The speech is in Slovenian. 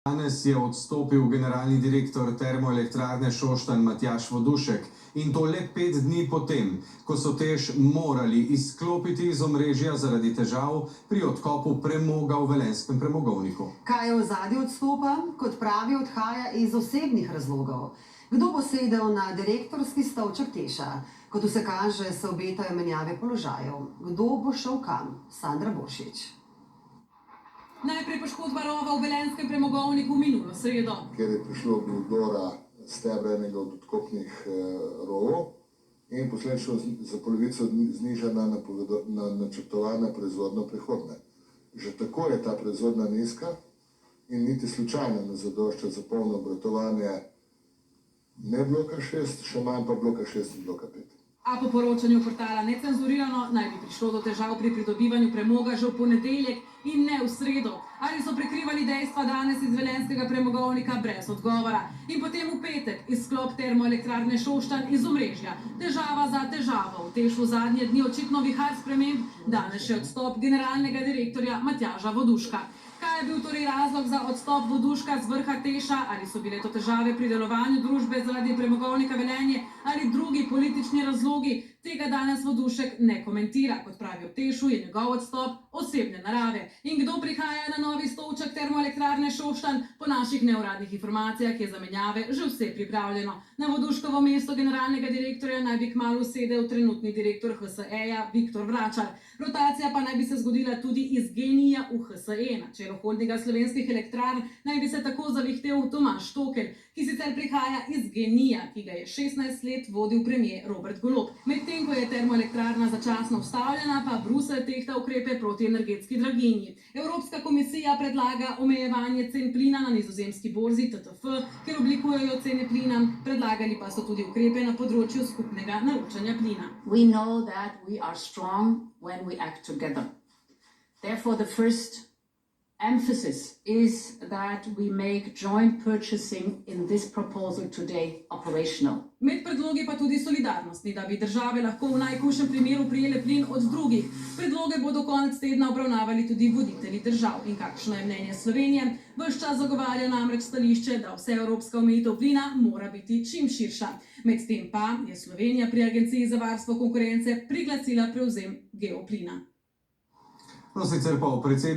Danes je odstopil generalni direktor termoelektrarne Šoštanj Matjaž Vodušek in to le 5 dni potem, ko so TEŠ morali izklopiti iz omrežja zaradi težav pri odkopu premoga v velenjskem premogovniku. Kaj je v ozadju odstopa? Kot pravi, odhaja iz osebnih razlogov. Kdo bo sedel na direktorski stolček TEŠa? Kot vse kaže, se obetajo menjave položajev. Kdo bo šel kam? Sandra Boršič. Najprej poškodba rova v velenjskem premogovniku minulo sredo. Ker je prišlo do vdora stebra enega od odkopnih rovov in posledično za polovico znižana načrtovana proizvodna prihodnja. Že tako je ta proizvodna nizka in niti slučajno ne zadošča za polno obratovanje ne bloka 6, še manj pa bloka 6 in bloka 5. A po poročanju portala Necenzurirano naj bi prišlo do težav pri pridobivanju premoga že v ponedeljek in ne v sredo. Ali so prikrivali dejstva danes iz velenjskega premogovnika brez odgovora. In potem v petek izklop termoelektrarne Šoštanj iz omrežja. Težava za težavo. V TEŠu zadnje dni očitno vihar sprememb, danes še odstop generalnega direktorja Matjaža Voduška. Kaj je bil torej razlog za odstop Voduška z vrha TEŠa? Ali so bile to težave pri delovanju družbe zaradi premogovnika Velenje ali drugi politični razlogi? Tega danes Vodušek ne komentira. Kot pravi v TEŠu, je njegov odstop osebne narave. In kdo prihaja na novi stolček termoelektrarne Šoštanj? Po naših neuradnih informacijah je za menjave že vse pripravljeno. Na Voduškovo mesto generalnega direktorja naj bi kmalu sedel trenutni direktor HSE-ja Viktor Vračar. Rotacija pa naj bi se zgodila tudi iz GEN-I-ja v HSE. Na čelo holdinga slovenskih elektrarn naj bi se tako zavihtel Tomaž Štokelj, ki sicer prihaja iz GEN-I-ja, ki ga je 16 let vodil premier Robert Golob. Medtem ko je termoelektrarna začasno ustavljena, pa Bruselj tehta ukrepe proti energetski draginji. Evropska komisija predlaga omejevanje cen plina na nizozemski borzi TTF, ker oblikujejo cene plina, predlagali pa so tudi ukrepe na področju skupnega naročanja plina. We know that we are strong when we act together. Therefore, the first emphasis is that we make joint purchasing in this proposal today operational. Med predlogi pa tudi solidarnostni, da bi države lahko v najhujšem primeru prijele plin od drugih. Predloge bodo konec tedna obravnavali tudi voditelji držav. In kakšno je mnenje Slovenije? Ves čas zagovarja namreč stališče, da vse evropska omejitev plina mora biti čim širša. Medtem pa je Slovenija pri Agenciji za varstvo konkurence priglasila prevzem Geoplina. No, sicer pa